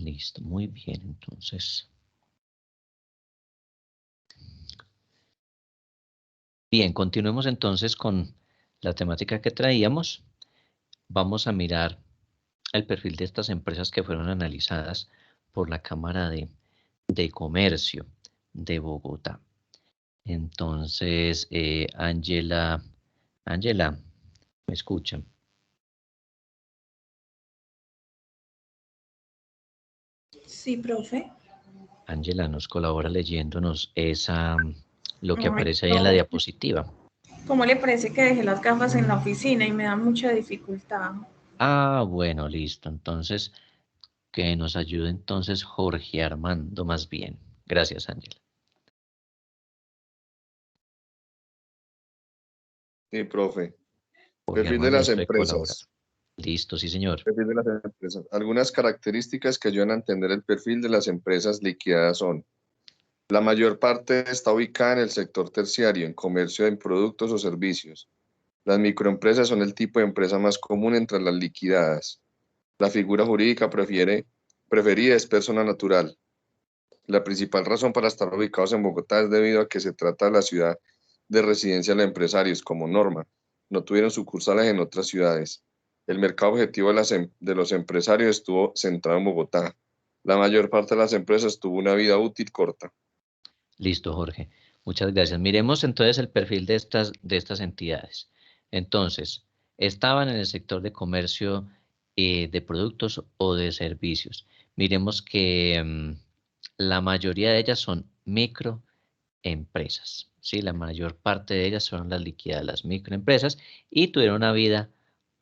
Listo, muy bien, entonces. Bien, continuemos entonces con la temática que traíamos. Vamos a mirar el perfil de estas empresas que fueron analizadas por la Cámara de Comercio de Bogotá. Entonces, Ángela, ¿me escuchan? Sí, profe. Ángela nos colabora leyéndonos lo que Ay, aparece ahí en la profe. diapositiva. ¿Cómo le parece que dejé las gafas en la oficina y me da mucha dificultad? Ah, bueno, listo. Entonces, que nos ayude entonces Jorge Armando más bien. Gracias, Ángela. Sí, profe. Jorge Perfil de Armando las nos puede colaborar. empresas. Listo, sí, señor. Perfil de las empresas. Algunas características que ayudan a entender el perfil de las empresas liquidadas son: la mayor parte está ubicada en el sector terciario, en comercio en productos o servicios. Las microempresas son el tipo de empresa más común entre las liquidadas. La figura jurídica preferida es persona natural. La principal razón para estar ubicados en Bogotá es debido a que se trata de la ciudad de residencia de los empresarios, como norma. No tuvieron sucursales en otras ciudades. El mercado objetivo de los empresarios estuvo centrado en Bogotá. La mayor parte de las empresas tuvo una vida útil corta. Listo, Jorge. Muchas gracias. Miremos entonces el perfil de estas entidades. Entonces, estaban en el sector de comercio de productos o de servicios. Miremos que la mayoría de ellas son microempresas. ¿Sí? La mayor parte de ellas son las liquidadas, las microempresas, y tuvieron una vida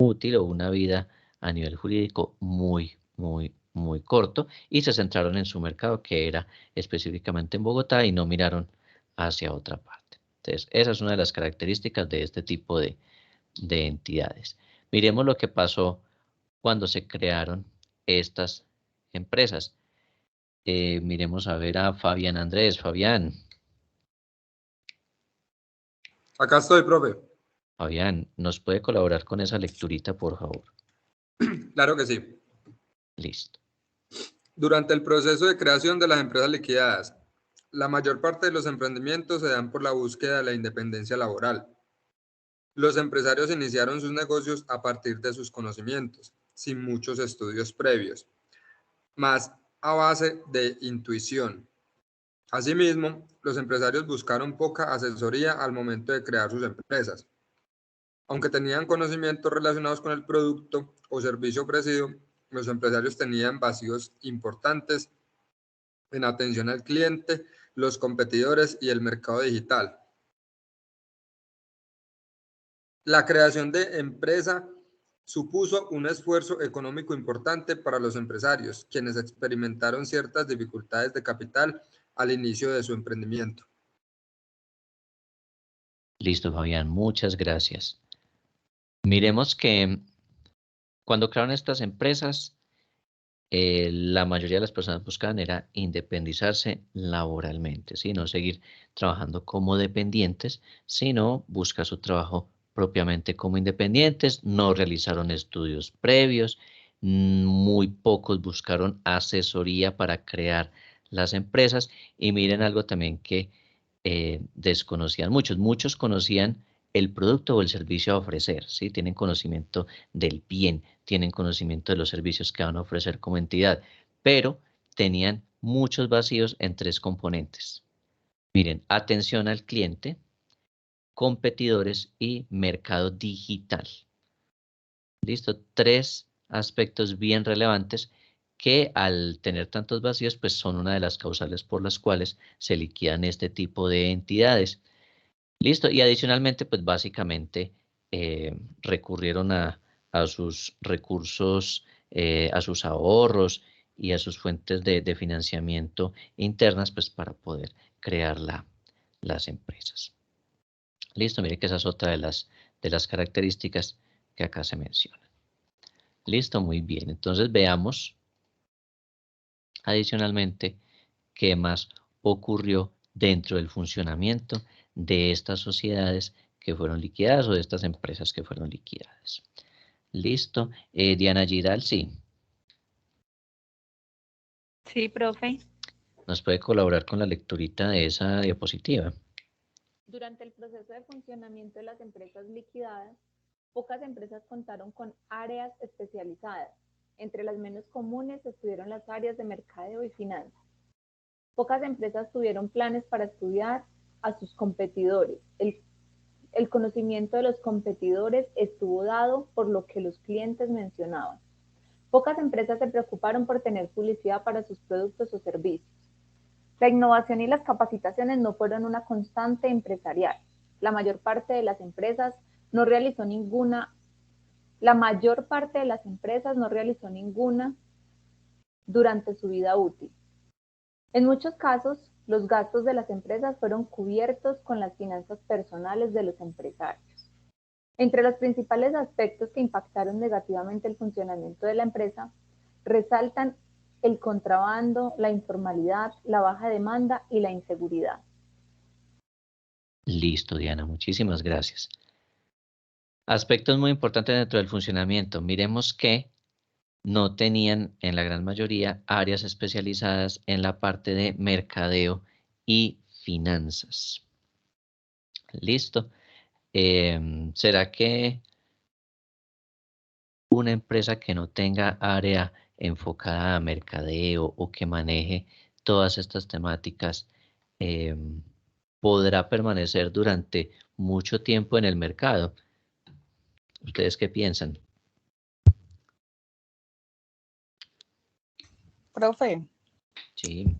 útil o una vida a nivel jurídico muy corto, y se centraron en su mercado, que era específicamente en Bogotá, y no miraron hacia otra parte. Entonces, esa es una de las características de este tipo de entidades. Miremos lo que pasó cuando se crearon estas empresas. Miremos a ver a Fabián Andrés. Fabián, Acá estoy, profe. Fabián, ¿nos puede colaborar con esa lecturita, por favor? Claro que sí. Listo. Durante el proceso de creación de las empresas liquidadas, la mayor parte de los emprendimientos se dan por la búsqueda de la independencia laboral. Los empresarios iniciaron sus negocios a partir de sus conocimientos, sin muchos estudios previos, más a base de intuición. Asimismo, los empresarios buscaron poca asesoría al momento de crear sus empresas. Aunque tenían conocimientos relacionados con el producto o servicio ofrecido, los empresarios tenían vacíos importantes en atención al cliente, los competidores y el mercado digital. La creación de empresa supuso un esfuerzo económico importante para los empresarios, quienes experimentaron ciertas dificultades de capital al inicio de su emprendimiento. Listo, Fabián, muchas gracias. Miremos que cuando crearon estas empresas, la mayoría de las personas buscaban era independizarse laboralmente, ¿sí? No seguir trabajando como dependientes, sino buscar su trabajo propiamente como independientes. No realizaron estudios previos, muy pocos buscaron asesoría para crear las empresas, y miren algo también que desconocían muchos. Muchos conocían el producto o el servicio a ofrecer, ¿sí? Tienen conocimiento del bien, tienen conocimiento de los servicios que van a ofrecer como entidad, pero tenían muchos vacíos en tres componentes. Miren, atención al cliente, competidores y mercado digital. Listo, tres aspectos bien relevantes que, al tener tantos vacíos, pues son una de las causales por las cuales se liquidan este tipo de entidades. Listo, y adicionalmente, pues básicamente recurrieron a sus recursos, a sus ahorros y a sus fuentes de financiamiento internas, pues para poder crear las empresas. Listo, mire que esa es otra de las características que acá se mencionan. Listo, muy bien. Entonces veamos adicionalmente qué más ocurrió dentro del funcionamiento de estas sociedades que fueron liquidadas, o de estas empresas que fueron liquidadas. Listo. Diana Giral, sí. Sí, profe. ¿Nos puede colaborar con la lecturita de esa diapositiva? Durante el proceso de funcionamiento de las empresas liquidadas, pocas empresas contaron con áreas especializadas. Entre las menos comunes estuvieron las áreas de mercadeo y finanzas. Pocas empresas tuvieron planes para estudiar a sus competidores. El conocimiento de los competidores estuvo dado por lo que los clientes mencionaban. Pocas empresas se preocuparon por tener publicidad para sus productos o servicios. La innovación y las capacitaciones no fueron una constante empresarial. La mayor parte de las empresas no realizó ninguna durante su vida útil. En muchos casos, los gastos de las empresas fueron cubiertos con las finanzas personales de los empresarios. Entre los principales aspectos que impactaron negativamente el funcionamiento de la empresa, resaltan el contrabando, la informalidad, la baja demanda y la inseguridad. Listo, Diana, muchísimas gracias. Aspectos muy importantes dentro del funcionamiento. Miremos que no tenían en la gran mayoría áreas especializadas en la parte de mercadeo y finanzas. Listo. ¿Será que una empresa que no tenga área enfocada a mercadeo o que maneje todas estas temáticas podrá permanecer durante mucho tiempo en el mercado? ¿Ustedes qué piensan? Profe, Sí.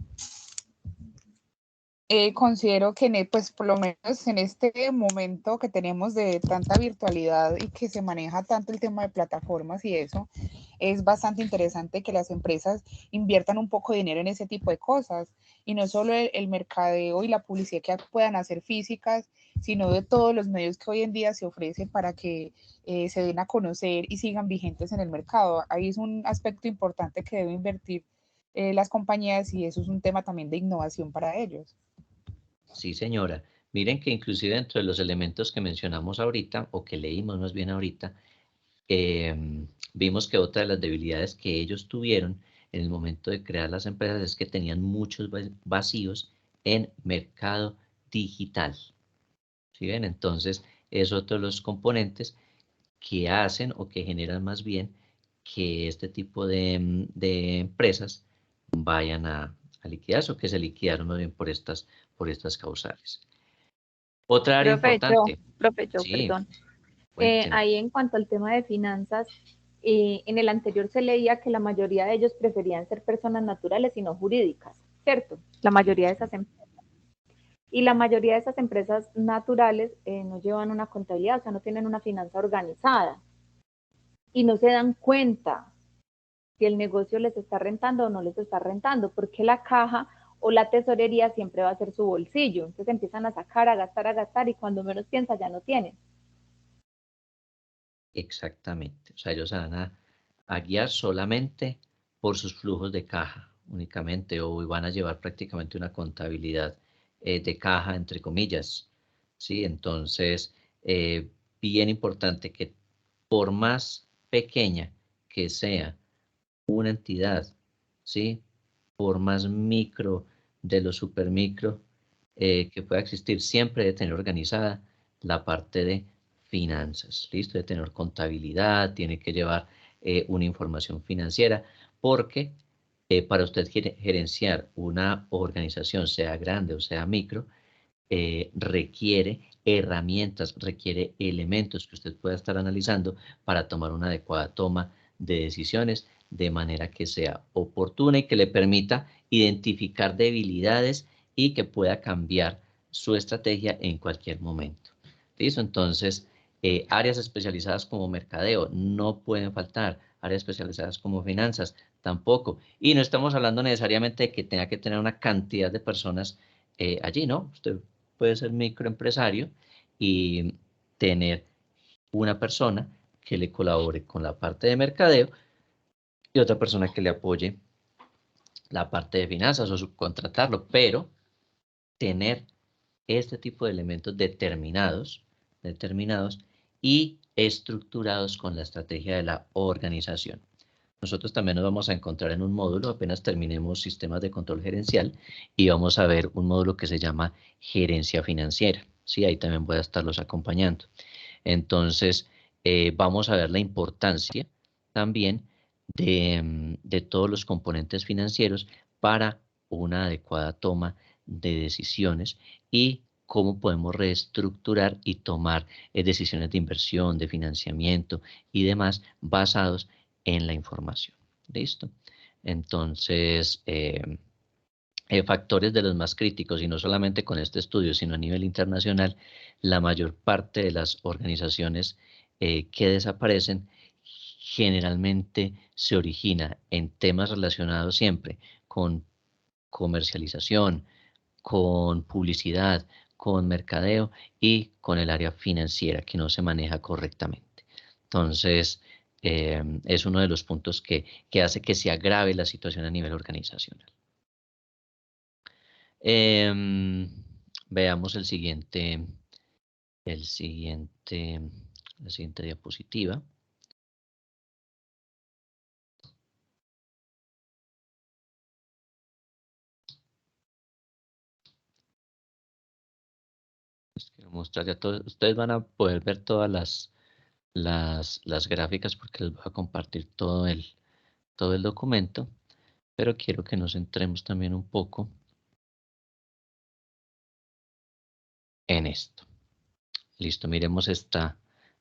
considero que pues por lo menos en este momento que tenemos de tanta virtualidad y que se maneja tanto el tema de plataformas y eso, es bastante interesante que las empresas inviertan un poco de dinero en ese tipo de cosas y no solo el mercadeo y la publicidad que puedan hacer físicas, sino de todos los medios que hoy en día se ofrecen para que se den a conocer y sigan vigentes en el mercado. Ahí es un aspecto importante que debe invertir las compañías y eso es un tema también de innovación para ellos. Sí, señora. Miren que inclusive dentro de los elementos que mencionamos ahorita, o que leímos más bien ahorita, vimos que otra de las debilidades que ellos tuvieron en el momento de crear las empresas es que tenían muchos vacíos en mercado digital. ¿Sí ven? Entonces, es otro de los componentes que hacen o que generan más bien que este tipo de empresas vayan a liquidarse o que se liquidaron más bien por estas causales. Otra área importante. Sí, Perdón. cuénteme. Ahí en cuanto al tema de finanzas, en el anterior se leía que la mayoría de ellos preferían ser personas naturales y no jurídicas, ¿cierto? La mayoría de esas empresas. Y la mayoría de esas empresas naturales no llevan una contabilidad, o sea, no tienen una finanza organizada. Y no se dan cuenta si el negocio les está rentando o no les está rentando, porque la caja o la tesorería siempre va a ser su bolsillo. Entonces empiezan a sacar, a gastar, y cuando menos piensa ya no tienen. Exactamente. O sea, ellos se van a guiar solamente por sus flujos de caja únicamente, o van a llevar prácticamente una contabilidad de caja, entre comillas. ¿Sí? Entonces, bien importante que por más pequeña que sea una entidad, ¿sí? Por más micro de lo supermicro que pueda existir, siempre debe tener organizada la parte de finanzas, ¿listo? De tener contabilidad, tiene que llevar una información financiera, porque para usted gerenciar una organización, sea grande o sea micro, requiere herramientas, requiere elementos que usted pueda estar analizando para tomar una adecuada toma de decisiones de manera que sea oportuna y que le permita identificar debilidades y que pueda cambiar su estrategia en cualquier momento. ¿Listo? Entonces, áreas especializadas como mercadeo no pueden faltar, áreas especializadas como finanzas tampoco. Y no estamos hablando necesariamente de que tenga que tener una cantidad de personas allí, ¿no? Usted puede ser microempresario y tener una persona que le colabore con la parte de mercadeo y otra persona que le apoye la parte de finanzas o subcontratarlo, pero tener este tipo de elementos determinados y estructurados con la estrategia de la organización. nosotros también nos vamos a encontrar en un módulo, apenas terminemos sistemas de control gerencial, y vamos a ver un módulo que se llama gerencia financiera. Sí, ahí también voy a estarlos acompañando. Entonces, vamos a ver la importancia también de todos los componentes financieros para una adecuada toma de decisiones y cómo podemos reestructurar y tomar decisiones de inversión, de financiamiento y demás basados en la información. ¿Listo? Entonces, factores de los más críticos, y no solamente con este estudio, sino a nivel internacional, la mayor parte de las organizaciones que desaparecen generalmente se origina en temas relacionados siempre con comercialización, con publicidad, con mercadeo y con el área financiera que no se maneja correctamente. Entonces, es uno de los puntos que hace que se agrave la situación a nivel organizacional. Veamos la siguiente diapositiva. Les quiero mostrar ya todo. Ustedes van a poder ver todas las gráficas porque les voy a compartir todo el documento, pero quiero que nos centremos también un poco en esto. Listo, miremos esta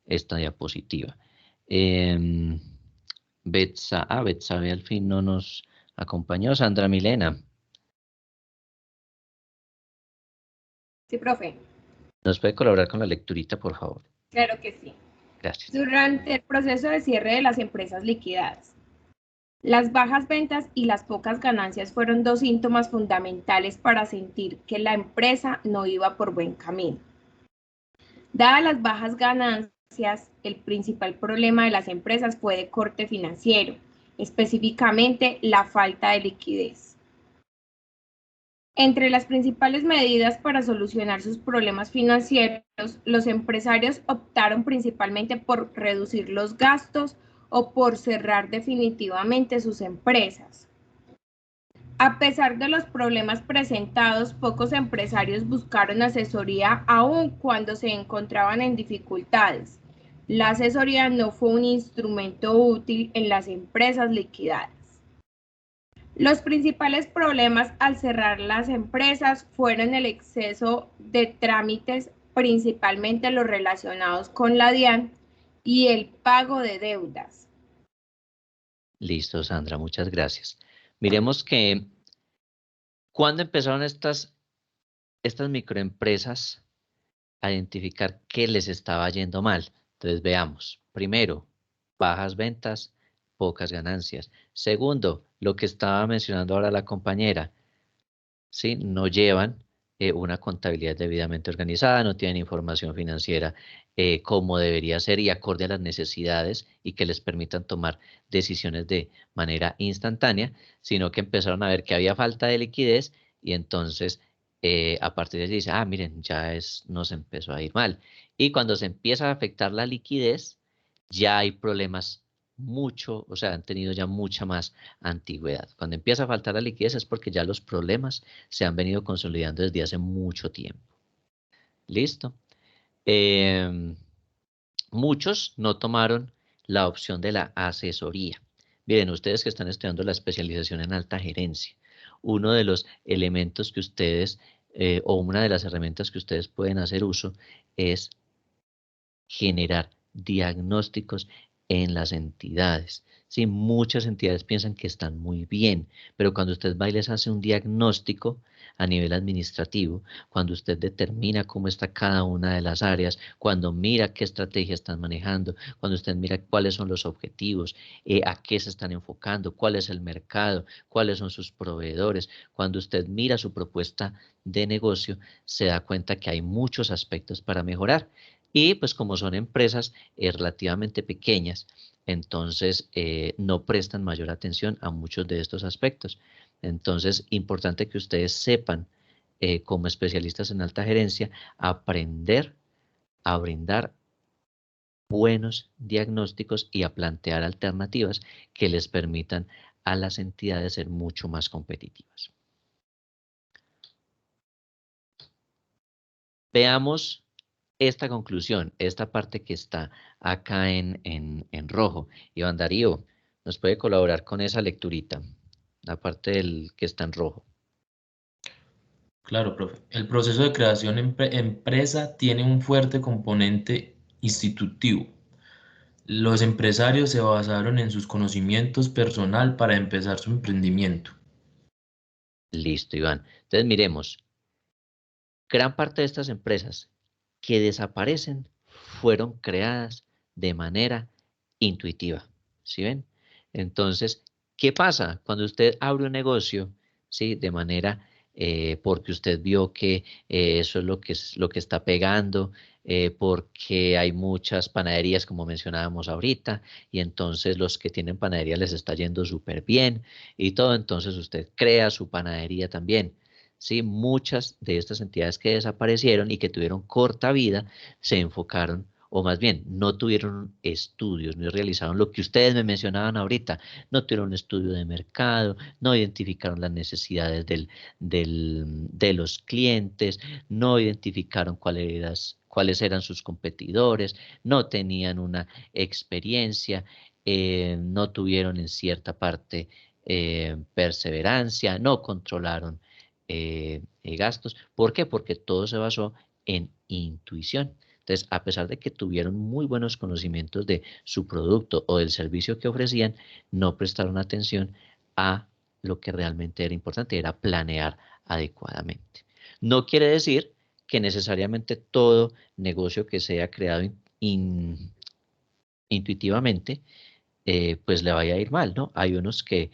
diapositiva. Betsabe al fin no nos acompañó. Sandra Milena. Sí, profe. ¿Nos puede colaborar con la lecturita, por favor? Claro que sí. Gracias. Durante el proceso de cierre de las empresas liquidadas, las bajas ventas y las pocas ganancias fueron dos síntomas fundamentales para sentir que la empresa no iba por buen camino. Dadas las bajas ganancias, el principal problema de las empresas fue de corte financiero, específicamente la falta de liquidez. Entre las principales medidas para solucionar sus problemas financieros, los empresarios optaron principalmente por reducir los gastos o por cerrar definitivamente sus empresas. A pesar de los problemas presentados, pocos empresarios buscaron asesoría aun cuando se encontraban en dificultades. La asesoría no fue un instrumento útil en las empresas liquidadas. Los principales problemas al cerrar las empresas fueron el exceso de trámites, principalmente los relacionados con la DIAN, y el pago de deudas. Listo, Sandra, muchas gracias. Miremos que cuando empezaron estas microempresas a identificar qué les estaba yendo mal. Entonces veamos. Primero, bajas ventas, pocas ganancias. Segundo, lo que estaba mencionando ahora la compañera, ¿sí? No llevan una contabilidad debidamente organizada, no tienen información financiera como debería ser y acorde a las necesidades y que les permitan tomar decisiones de manera instantánea, sino que empezaron a ver que había falta de liquidez y entonces a partir de ahí dice, miren, nos empezó a ir mal. Y cuando se empieza a afectar la liquidez, ya hay problemas o sea, han tenido ya mucha más antigüedad. Cuando empieza a faltar la liquidez es porque ya los problemas se han venido consolidando desde hace mucho tiempo. ¿Listo? Muchos no tomaron la opción de la asesoría. Miren, ustedes que están estudiando la especialización en alta gerencia, uno de los elementos que ustedes, o una de las herramientas que ustedes pueden hacer uso es generar diagnósticos en las entidades. Sí, muchas entidades piensan que están muy bien, pero cuando usted va y les hace un diagnóstico a nivel administrativo, cuando usted determina cómo está cada una de las áreas, cuando mira qué estrategia están manejando, cuando usted mira cuáles son los objetivos, a qué se están enfocando, cuál es el mercado, cuáles son sus proveedores, cuando usted mira su propuesta de negocio, se da cuenta que hay muchos aspectos para mejorar. Y pues como son empresas relativamente pequeñas, entonces no prestan mayor atención a muchos de estos aspectos. Entonces, importante que ustedes sepan, como especialistas en alta gerencia, aprender a brindar buenos diagnósticos y a plantear alternativas que les permitan a las entidades ser mucho más competitivas. Veamos esta conclusión, esta parte que está acá en rojo. Iván Darío, ¿nos puede colaborar con esa lecturita? La parte del que está en rojo. Claro, profe. El proceso de creación empresa tiene un fuerte componente institutivo. Los empresarios se basaron en sus conocimientos personal para empezar su emprendimiento. Listo, Iván. Entonces miremos. Gran parte de estas empresas que desaparecen fueron creadas de manera intuitiva. ¿Sí ven? Entonces, ¿qué pasa cuando usted abre un negocio? ¿Sí? De manera, porque usted vio que eso es lo que está pegando, porque hay muchas panaderías, como mencionábamos ahorita, y entonces los que tienen panadería les está yendo súper bien y todo, entonces usted crea su panadería también. Sí, muchas de estas entidades que desaparecieron y que tuvieron corta vida se enfocaron, o más bien, no tuvieron estudios, no realizaron lo que ustedes me mencionaban ahorita, no tuvieron un estudio de mercado, no identificaron las necesidades de los clientes, no identificaron cuáles eran sus competidores, no tenían una experiencia, no tuvieron en cierta parte perseverancia, no controlaron gastos. ¿Por qué? Porque todo se basó en intuición. Entonces, a pesar de que tuvieron muy buenos conocimientos de su producto o del servicio que ofrecían, no prestaron atención a lo que realmente era importante, era planear adecuadamente. No quiere decir que necesariamente todo negocio que sea creado intuitivamente, pues le vaya a ir mal, ¿no? Hay unos que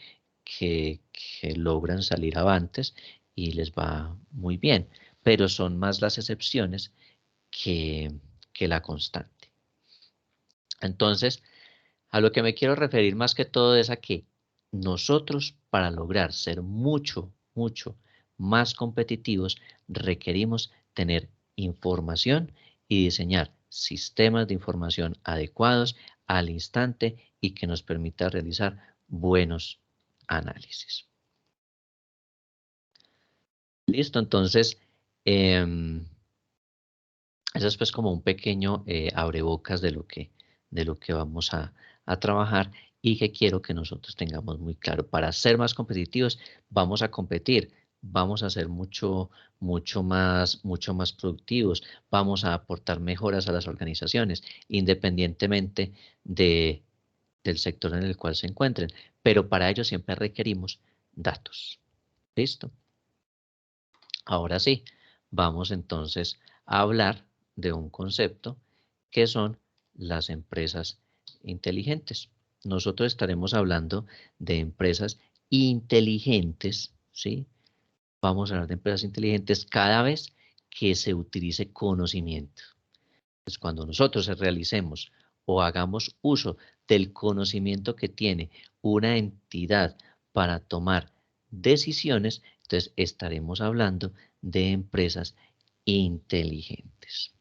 logran salir avantes y les va muy bien, pero son más las excepciones que la constante. Entonces, a lo que me quiero referir más que todo es a que nosotros, para lograr ser mucho más competitivos, requerimos tener información y diseñar sistemas de información adecuados al instante y que nos permita realizar buenos análisis. Listo, entonces, eso es pues como un pequeño abrebocas de lo que vamos a trabajar y que quiero que nosotros tengamos muy claro. Para ser más competitivos, vamos a competir, vamos a ser mucho más productivos, vamos a aportar mejoras a las organizaciones, independientemente del sector en el cual se encuentren. Pero para ello siempre requerimos datos. ¿Listo? Ahora sí, vamos entonces a hablar de un concepto que son las empresas inteligentes. Nosotros estaremos hablando de empresas inteligentes, ¿sí? Vamos a hablar de empresas inteligentes cada vez que se utilice conocimiento. Pues cuando nosotros realicemos o hagamos uso del conocimiento que tiene una entidad para tomar decisiones, entonces estaremos hablando de empresas inteligentes.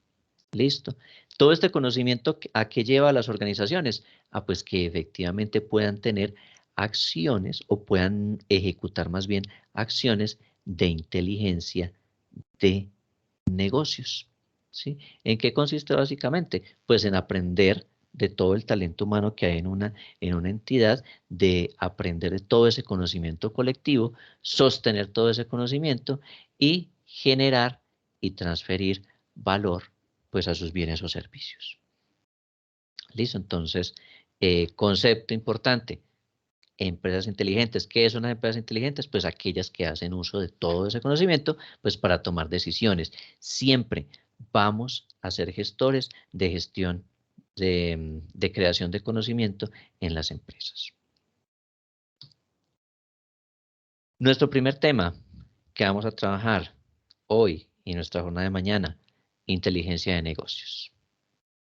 ¿Listo? Todo este conocimiento, ¿a qué lleva a las organizaciones? A pues que efectivamente puedan tener acciones o puedan ejecutar más bien acciones de inteligencia de negocios. ¿Sí? ¿En qué consiste básicamente? Pues en aprender de todo el talento humano que hay en una entidad, de aprender de todo ese conocimiento colectivo, sostener todo ese conocimiento y generar y transferir valor pues a sus bienes o servicios. ¿Listo? Entonces, concepto importante, empresas inteligentes. ¿Qué son las empresas inteligentes? Pues aquellas que hacen uso de todo ese conocimiento pues para tomar decisiones. Siempre vamos a ser gestores de gestión de creación de conocimiento en las empresas. Nuestro primer tema que vamos a trabajar hoy y nuestra jornada de mañana, inteligencia de negocios.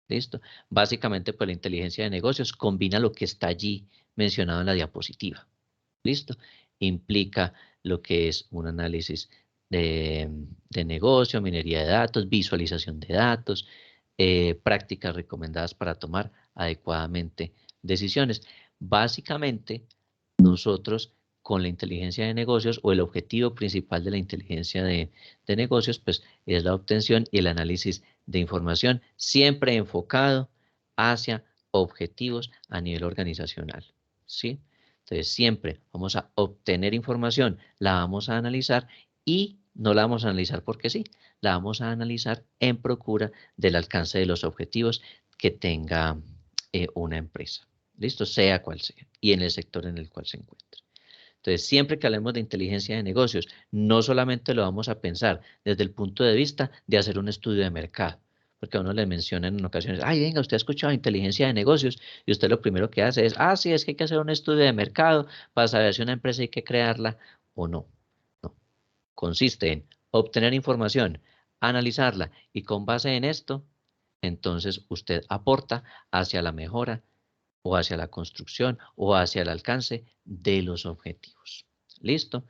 ¿Listo? Básicamente, pues la inteligencia de negocios combina lo que está allí mencionado en la diapositiva. ¿Listo? Implica lo que es un análisis de negocio, minería de datos, visualización de datos, prácticas recomendadas para tomar adecuadamente decisiones. Básicamente, nosotros con la inteligencia de negocios, o el objetivo principal de la inteligencia de negocios, pues es la obtención y el análisis de información, siempre enfocado hacia objetivos a nivel organizacional, ¿sí? Entonces, siempre vamos a obtener información, la vamos a analizar y no la vamos a analizar porque sí, la vamos a analizar en procura del alcance de los objetivos que tenga una empresa. ¿Listo? Sea cual sea, y en el sector en el cual se encuentre. Entonces, siempre que hablemos de inteligencia de negocios, no solamente lo vamos a pensar desde el punto de vista de hacer un estudio de mercado, porque a uno le mencionan en ocasiones, ay, venga, usted ha escuchado inteligencia de negocios, y usted lo primero que hace es, sí, es que hay que hacer un estudio de mercado para saber si una empresa hay que crearla o no. No. Consiste en obtener información, analizarla, y con base en esto, entonces usted aporta hacia la mejora o hacia la construcción o hacia el alcance de los objetivos. ¿Listo?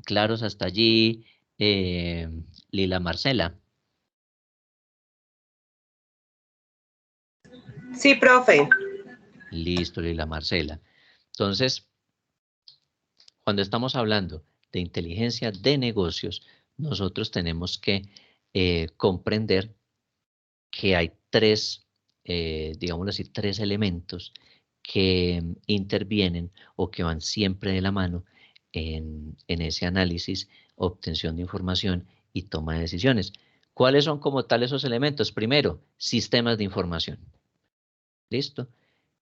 ¿Claros hasta allí, Lila Marcela? Sí, profe. Listo, Lila Marcela. Entonces, cuando estamos hablando de inteligencia de negocios, nosotros tenemos que comprender que hay tres, digámoslo así, tres elementos que intervienen o que van siempre de la mano en ese análisis, obtención de información y toma de decisiones. ¿Cuáles son como tal esos elementos? Primero, sistemas de información. ¿Listo?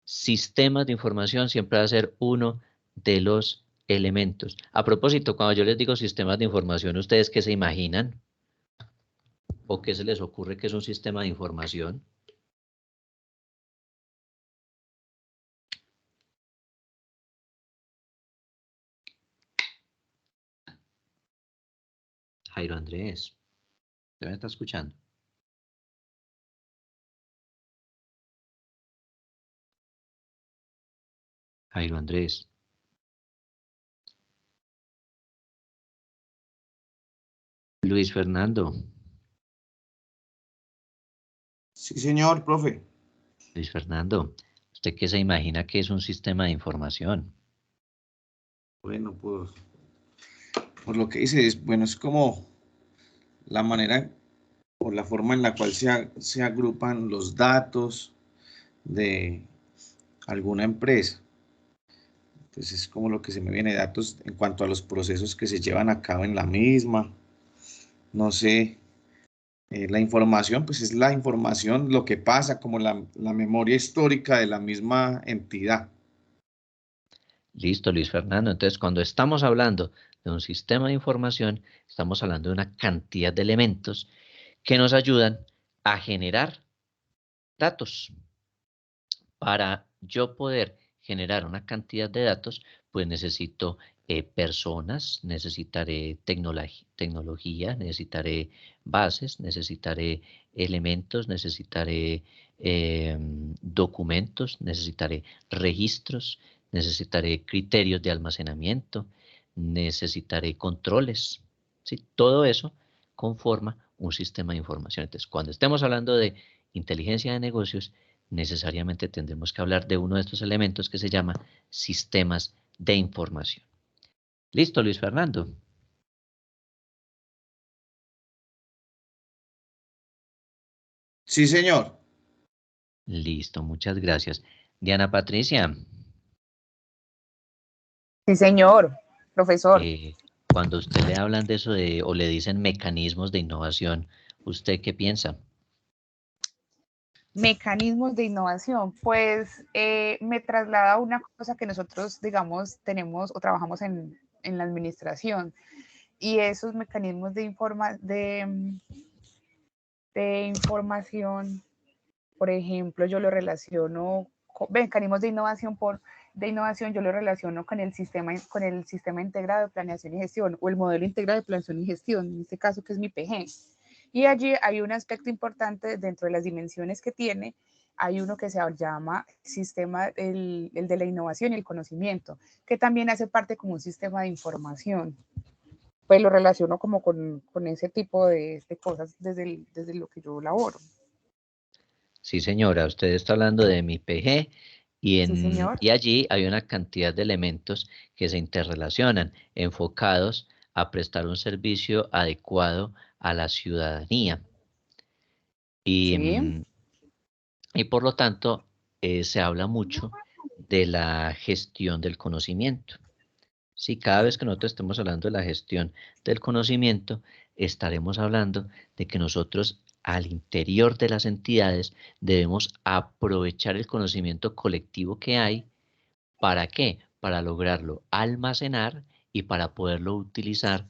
Sistemas de información siempre va a ser uno de los elementos. A propósito, cuando yo les digo sistemas de información, ¿ustedes qué se imaginan? ¿O qué se les ocurre que es un sistema de información? Jairo Andrés, ¿usted me está escuchando? Jairo Andrés. Luis Fernando. Sí, señor, profe. Luis Fernando, ¿usted qué se imagina que es un sistema de información? Bueno, por lo que dice, bueno, es como la manera o la forma en la cual se agrupan los datos de alguna empresa. Entonces es como lo que se me viene, datos en cuanto a los procesos que se llevan a cabo en la misma. No sé, la información, pues es la información, lo que pasa, como la memoria histórica de la misma entidad. Listo, Luis Fernando. Entonces, cuando estamos hablando de un sistema de información, estamos hablando de una cantidad de elementos que nos ayudan a generar datos. Para yo poder generar una cantidad de datos, pues necesito personas, necesitaré tecnología, necesitaré bases, necesitaré elementos, necesitaré documentos, necesitaré registros, necesitaré criterios de almacenamiento, necesitaré controles. ¿Sí? Todo eso conforma un sistema de información. Entonces, cuando estemos hablando de inteligencia de negocios, necesariamente tendremos que hablar de uno de estos elementos que se llama sistemas de información. ¿Listo, Luis Fernando? Sí, señor. Listo, muchas gracias. Diana Patricia. Sí, señor, profesor. Cuando usted le hablan de eso o le dicen mecanismos de innovación, ¿usted qué piensa? Mecanismos de innovación, pues me traslada a una cosa que nosotros, digamos, tenemos o trabajamos en la administración, y esos mecanismos de información, por ejemplo, yo lo relaciono con mecanismos de innovación yo lo relaciono con el sistema integrado de planeación y gestión, o el modelo integrado de planeación y gestión, en este caso que es mi PG. Y allí hay un aspecto importante dentro de las dimensiones que tiene. Hay uno que se llama sistema, el de la innovación y el conocimiento, que también hace parte como un sistema de información. pues lo relaciono como con ese tipo de cosas desde lo que yo laboro. Sí, señora, usted está hablando de mi PG y, Sí, señor. y allí hay una cantidad de elementos que se interrelacionan, enfocados a prestar un servicio adecuado a la ciudadanía. Y, Sí. y por lo tanto, se habla mucho de la gestión del conocimiento. Sí, cada vez que nosotros estemos hablando de la gestión del conocimiento, estaremos hablando de que nosotros al interior de las entidades debemos aprovechar el conocimiento colectivo que hay. ¿Para qué? Para lograrlo almacenar y para poderlo utilizar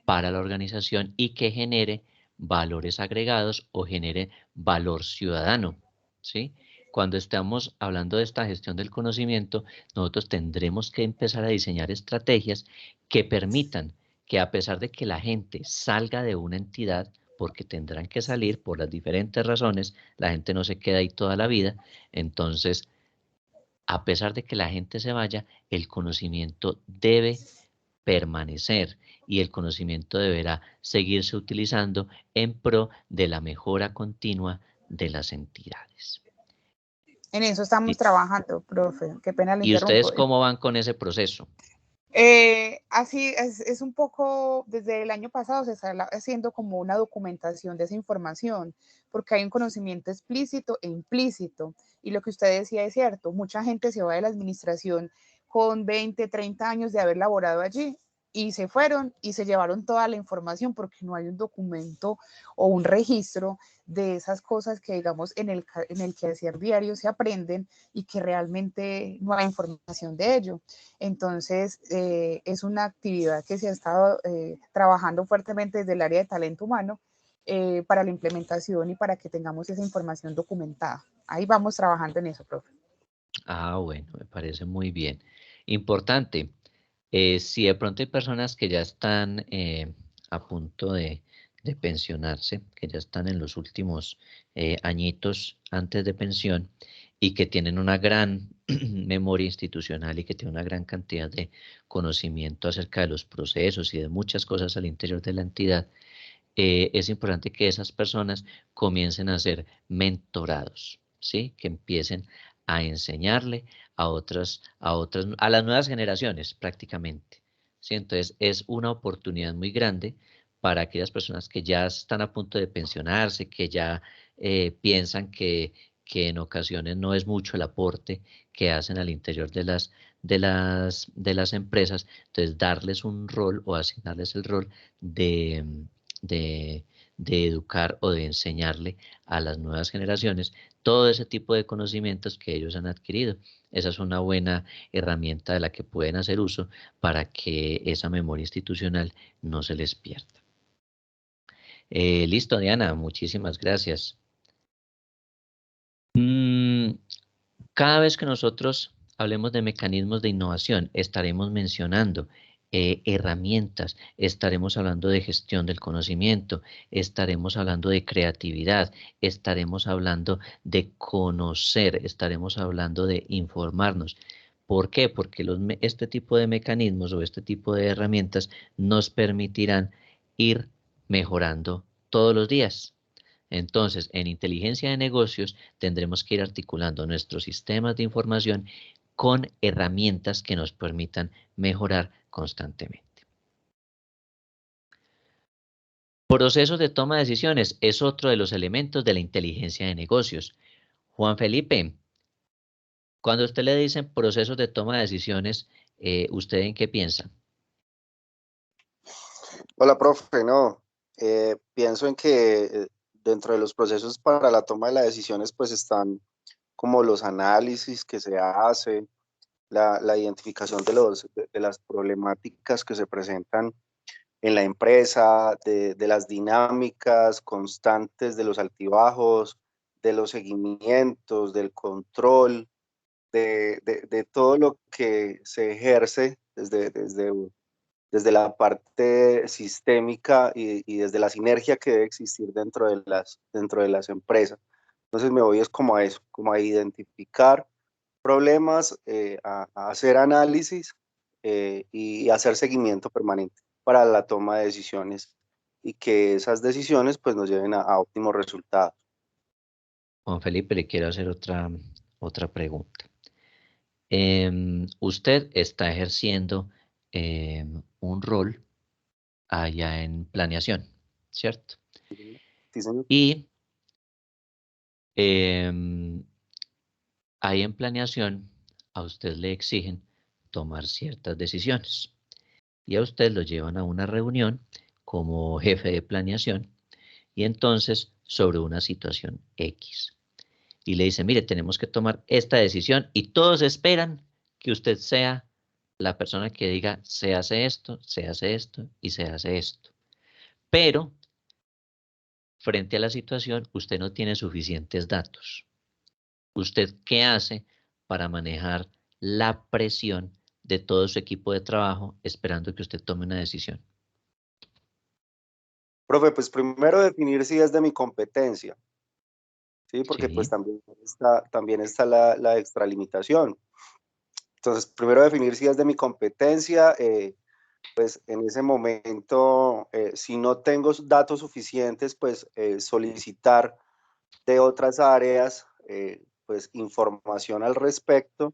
para la organización y que genere valores agregados o genere valor ciudadano, ¿sí? Cuando estamos hablando de esta gestión del conocimiento, nosotros tendremos que empezar a diseñar estrategias que permitan que a pesar de que la gente salga de una entidad, porque tendrán que salir por las diferentes razones, la gente no se queda ahí toda la vida, entonces, a pesar de que la gente se vaya, el conocimiento debe permanecer y el conocimiento deberá seguirse utilizando en pro de la mejora continua de las entidades. En eso estamos trabajando, profe. Qué pena le ¿Y interrumpo. ustedes cómo van con ese proceso? Así es un poco, desde el año pasado se está haciendo como una documentación de esa información, porque hay un conocimiento explícito e implícito. Y lo que usted decía es cierto, mucha gente se va de la administración con 20, 30 años de haber laborado allí y se fueron y se llevaron toda la información porque no hay un documento o un registro de esas cosas que, digamos, en el quehacer diario se aprenden y que realmente no hay información de ello. Entonces, es una actividad que se ha estado trabajando fuertemente desde el área de talento humano para la implementación y para que tengamos esa información documentada. Ahí vamos trabajando en eso, profe. Ah, bueno, me parece muy bien. Importante, si de pronto hay personas que ya están a punto de pensionarse, que ya están en los últimos añitos antes de pensión y que tienen una gran memoria institucional y que tienen una gran cantidad de conocimiento acerca de los procesos y de muchas cosas al interior de la entidad, es importante que esas personas comiencen a ser mentorados, ¿sí? Que empiecen a enseñarle a las nuevas generaciones prácticamente, ¿sí? Entonces es una oportunidad muy grande para aquellas personas que ya están a punto de pensionarse, que ya piensan que en ocasiones no es mucho el aporte que hacen al interior de las empresas, entonces darles un rol o asignarles el rol de, de, de educar o de enseñarle a las nuevas generaciones todo ese tipo de conocimientos que ellos han adquirido. Esa es una buena herramienta de la que pueden hacer uso para que esa memoria institucional no se les pierda. Listo, Diana, muchísimas gracias. Cada vez que nosotros hablemos de mecanismos de innovación, estaremos mencionando herramientas, estaremos hablando de gestión del conocimiento, estaremos hablando de creatividad, estaremos hablando de conocer, estaremos hablando de informarnos. ¿Por qué? Porque este tipo de mecanismos o este tipo de herramientas nos permitirán ir mejorando todos los días. Entonces, en inteligencia de negocios tendremos que ir articulando nuestros sistemas de información con herramientas que nos permitan mejorar constantemente. Procesos de toma de decisiones es otro de los elementos de la inteligencia de negocios. Juan Felipe, cuando a usted le dicen procesos de toma de decisiones, ¿usted en qué piensa? Hola, profe. No, pienso en que dentro de los procesos para la toma de las decisiones, pues están como los análisis que se hace, la identificación de las problemáticas que se presentan en la empresa, de las dinámicas constantes de los altibajos, de los seguimientos, del control, de todo lo que se ejerce desde la parte sistémica y desde la sinergia que debe existir dentro de las empresas. Entonces me voy es como a eso, como a identificar problemas, a hacer análisis y hacer seguimiento permanente. para la toma de decisiones y que esas decisiones pues nos lleven a óptimos resultados. Juan Felipe, le quiero hacer otra pregunta. Usted está ejerciendo un rol allá en planeación, ¿cierto? Sí, señor. Y ahí en planeación a usted le exigen tomar ciertas decisiones y a usted lo llevan a una reunión como jefe de planeación y entonces sobre una situación X. Y le dice, mire, tenemos que tomar esta decisión y todos esperan que usted sea la persona que diga, se hace esto y se hace esto. Pero, frente a la situación, usted no tiene suficientes datos. ¿Usted qué hace para manejar la presión de todo su equipo de trabajo esperando que usted tome una decisión? Profe, pues primero definir si es de mi competencia, ¿sí? Porque Sí. pues también está la extralimitación. Entonces, primero definir si es de mi competencia, pues en ese momento, si no tengo datos suficientes, pues solicitar de otras áreas, pues información al respecto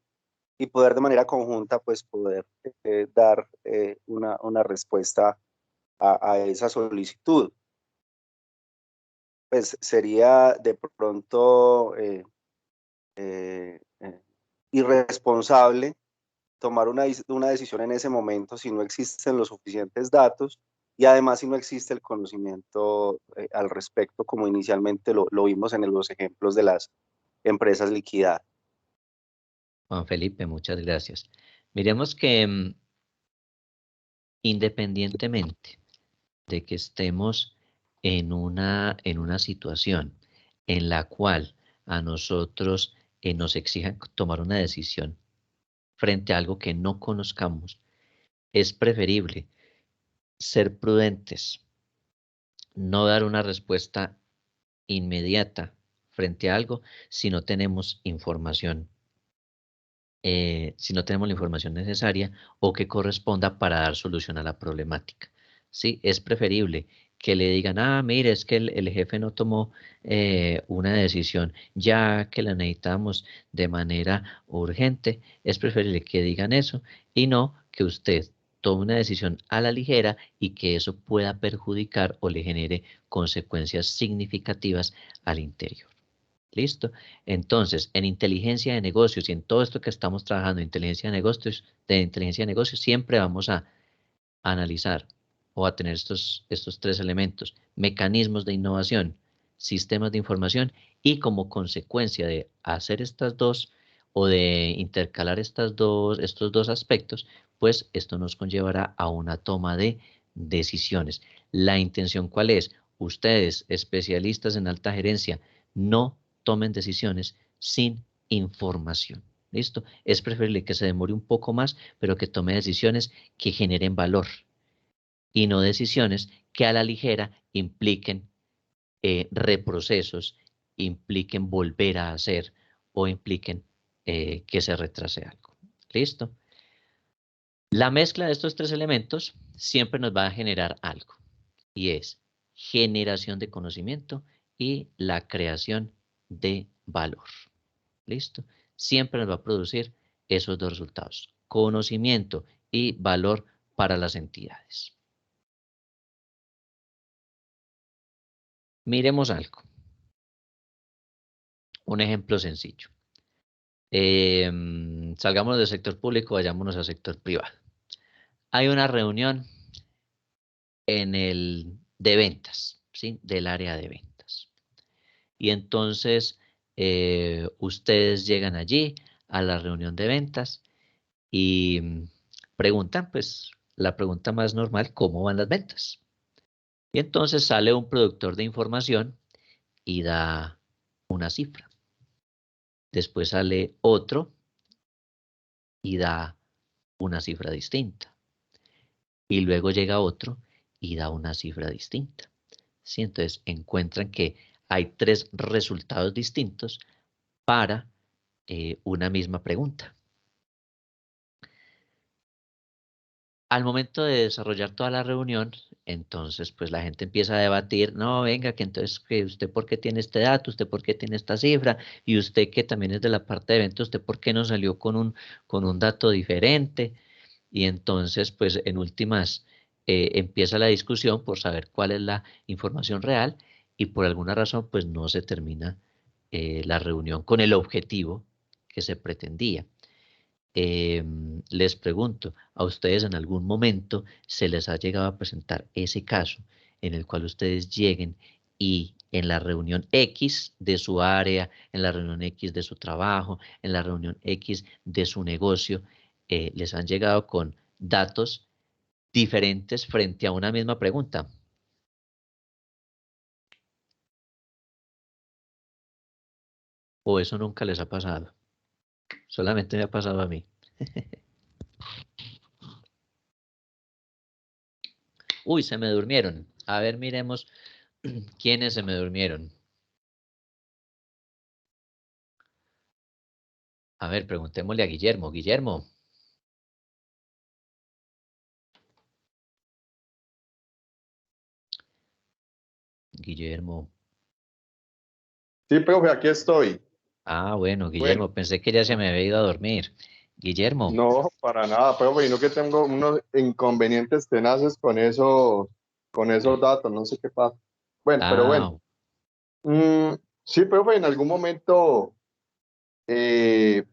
y poder de manera conjunta, pues poder dar una respuesta a esa solicitud. Pues sería de pronto irresponsable tomar una decisión en ese momento si no existen los suficientes datos y además si no existe el conocimiento al respecto, como inicialmente lo vimos en los ejemplos de las empresas liquidadas. Juan Felipe, muchas gracias. Miremos que independientemente de que estemos en una situación en la cual a nosotros nos exijan tomar una decisión frente a algo que no conozcamos, es preferible ser prudentes, no dar una respuesta inmediata frente a algo si no tenemos información, si no tenemos la información necesaria o que corresponda para dar solución a la problemática. Sí, es preferible que le digan, ah, mire, es que el jefe no tomó una decisión ya que la necesitamos de manera urgente. Es preferible que digan eso y no que usted tome una decisión a la ligera y que eso pueda perjudicar o le genere consecuencias significativas al interior. ¿Listo? Entonces, en inteligencia de negocios y en todo esto que estamos trabajando, inteligencia de negocios, siempre vamos a analizar o a tener estos tres elementos: mecanismos de innovación, sistemas de información, y como consecuencia de hacer estas dos o de intercalar estos dos aspectos, pues esto nos conllevará a una toma de decisiones. La intención, ¿cuál es? Ustedes, especialistas en alta gerencia, no tomen decisiones sin información. ¿Listo? Es preferible que se demore un poco más, pero que tome decisiones que generen valor y no decisiones que a la ligera impliquen reprocesos, impliquen volver a hacer o impliquen que se retrase algo. ¿Listo? La mezcla de estos tres elementos siempre nos va a generar algo, y es generación de conocimiento y la creación de valor. ¿Listo? Siempre nos va a producir esos dos resultados: conocimiento y valor para las entidades. Miremos algo. Un ejemplo sencillo. Salgamos del sector público, vayámonos al sector privado. Hay una reunión de ventas, ¿sí? Del área de ventas. Y entonces ustedes llegan allí a la reunión de ventas y preguntan, pues, la pregunta más normal: ¿cómo van las ventas? Y entonces sale un productor de información y da una cifra. Después sale otro y da una cifra distinta. Y luego llega otro y da una cifra distinta. ¿Sí? Entonces encuentran que hay tres resultados distintos para una misma pregunta. Al momento de desarrollar toda la reunión, entonces pues la gente empieza a debatir, no, venga, que entonces que usted por qué tiene este dato, usted por qué tiene esta cifra, y usted que también es de la parte de eventos, usted por qué no salió con un dato diferente. Y entonces pues en últimas empieza la discusión por saber cuál es la información real y por alguna razón pues no se termina la reunión con el objetivo que se pretendía. Les pregunto, ¿a ustedes en algún momento se les ha llegado a presentar ese caso en el cual ustedes lleguen y en la reunión X de su área, en la reunión X de su trabajo, en la reunión X de su negocio, les han llegado con datos diferentes frente a una misma pregunta? ¿O eso nunca les ha pasado? Solamente me ha pasado a mí. Uy, se me durmieron. A ver, miremos quiénes se me durmieron. A ver, preguntémosle a Guillermo. Guillermo. Guillermo. Sí, profe, aquí estoy. Ah, bueno, Guillermo, Bueno, pensé que ya se me había ido a dormir. Guillermo. no, para nada, profe, sino que tengo unos inconvenientes tenaces con esos datos, no sé qué pasa. Bueno, pero bueno. Ah, Sí, profe, en algún momento eh,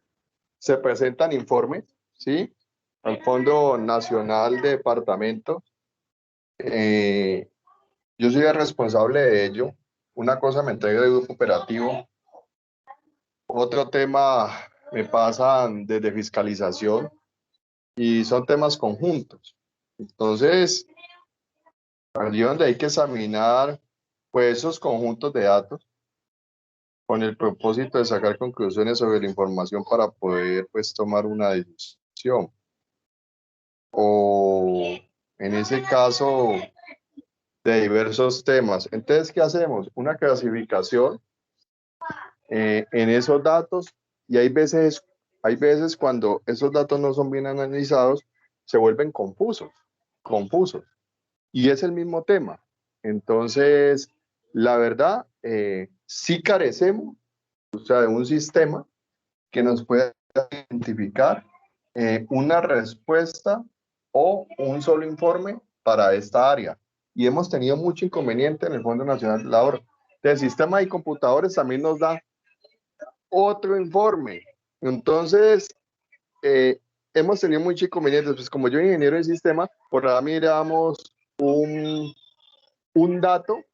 se presentan informes, ¿sí? Al Fondo Nacional de Departamentos. Eh, yo soy el responsable de ello. Una cosa me entrega el grupo operativo. Otro tema me pasan desde fiscalización y son temas conjuntos. Entonces, allí donde hay que examinar pues, esos conjuntos de datos con el propósito de sacar conclusiones sobre la información para poder pues, tomar una decisión. O en ese caso de diversos temas. Entonces, ¿qué hacemos? Una clasificación en esos datos y hay veces cuando esos datos no son bien analizados, se vuelven confusos. Y es el mismo tema. Entonces, la verdad, sí carecemos, o sea, de un sistema que nos pueda identificar una respuesta o un solo informe para esta área. Y hemos tenido mucho inconveniente en el Fondo Nacional de la Ahorro. El sistema de computadores también nos da otro informe. Entonces, hemos tenido muchos inconvenientes. Pues como yo ingeniero de sistema, por ahora miramos un dato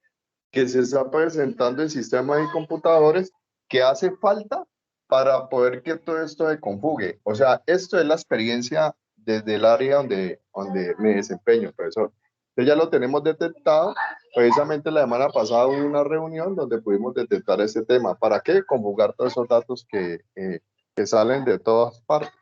que se está presentando en sistema de computadores que hace falta para poder que todo esto se conjugue. O sea, esto es la experiencia desde el área donde me desempeño, profesor. Entonces ya lo tenemos detectado. Precisamente la semana pasada hubo una reunión donde pudimos detectar este tema. ¿Para qué? Conjugar todos esos datos que salen de todas partes.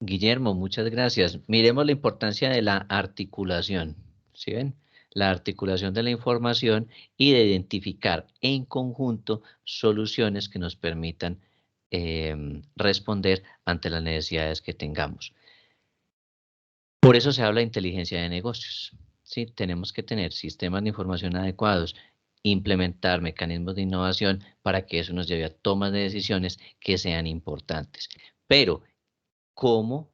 Guillermo, muchas gracias. Miremos la importancia de la articulación. ¿Sí ven? La articulación de la información y de identificar en conjunto soluciones que nos permitan responder ante las necesidades que tengamos. Por eso se habla de inteligencia de negocios. ¿Sí? Tenemos que tener sistemas de información adecuados, implementar mecanismos de innovación para que eso nos lleve a tomas de decisiones que sean importantes. Pero, ¿cómo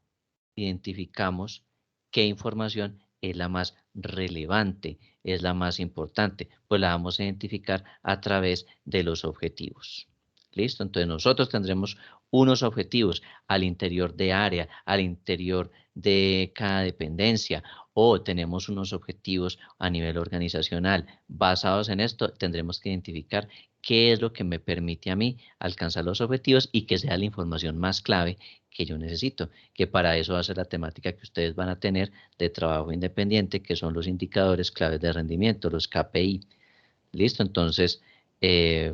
identificamos qué información es la más relevante, es la más importante? Pues la vamos a identificar a través de los objetivos. ¿Listo? Entonces nosotros tendremos unos objetivos al interior de área, al interior de cada dependencia, o tenemos unos objetivos a nivel organizacional. Basados en esto, tendremos que identificar qué es lo que me permite a mí alcanzar los objetivos y que sea la información más clave que yo necesito, que para eso va a ser la temática que ustedes van a tener de trabajo independiente, que son los indicadores claves de rendimiento, los KPI. ¿Listo? Entonces,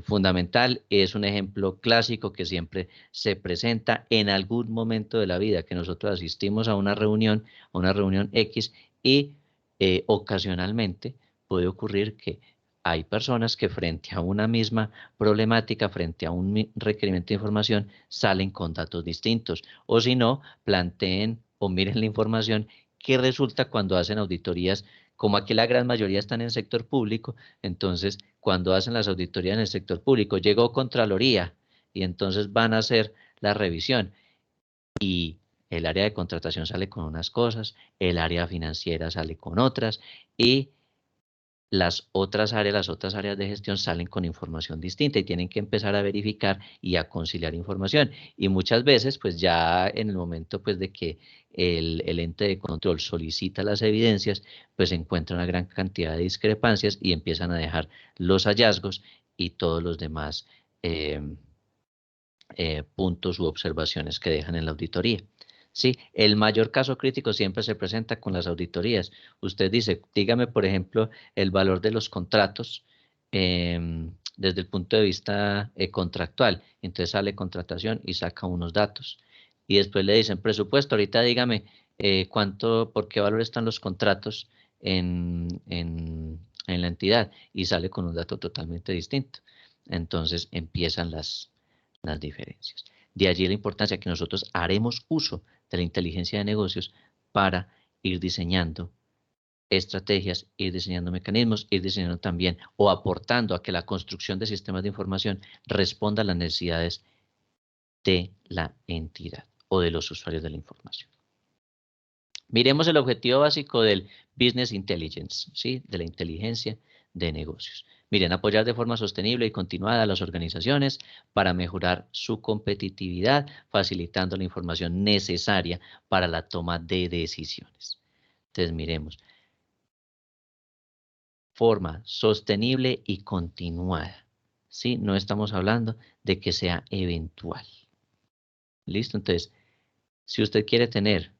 fundamental, es un ejemplo clásico que siempre se presenta en algún momento de la vida, que nosotros asistimos a una reunión X, y ocasionalmente puede ocurrir que hay personas que frente a una misma problemática, frente a un requerimiento de información, salen con datos distintos. O si no, planteen o miren la información que resulta cuando hacen auditorías, como aquí la gran mayoría están en el sector público, entonces cuando hacen las auditorías en el sector público, llegó Contraloría y entonces van a hacer la revisión y el área de contratación sale con unas cosas, el área financiera sale con otras y las otras áreas de gestión salen con información distinta y tienen que empezar a verificar y a conciliar información. Y muchas veces, pues ya en el momento pues de que el ente de control solicita las evidencias, pues encuentra una gran cantidad de discrepancias y empiezan a dejar los hallazgos y todos los demás puntos u observaciones que dejan en la auditoría. Sí, el mayor caso crítico siempre se presenta con las auditorías. Usted dice, dígame, por ejemplo, el valor de los contratos desde el punto de vista contractual. Entonces sale contratación y saca unos datos. Y después le dicen, presupuesto, ahorita dígame por qué valor están los contratos en la entidad. Y sale con un dato totalmente distinto. Entonces empiezan las diferencias. De allí la importancia que nosotros haremos uso de la inteligencia de negocios para ir diseñando estrategias, ir diseñando mecanismos, ir diseñando también o aportando a que la construcción de sistemas de información responda a las necesidades de la entidad o de los usuarios de la información. Miremos el objetivo básico del Business Intelligence, ¿sí? De la inteligencia de negocios. Miren, apoyar de forma sostenible y continuada a las organizaciones para mejorar su competitividad, facilitando la información necesaria para la toma de decisiones. Entonces, miremos. Forma sostenible y continuada. ¿Sí? No estamos hablando de que sea eventual. ¿Listo? Entonces, si usted quiere tener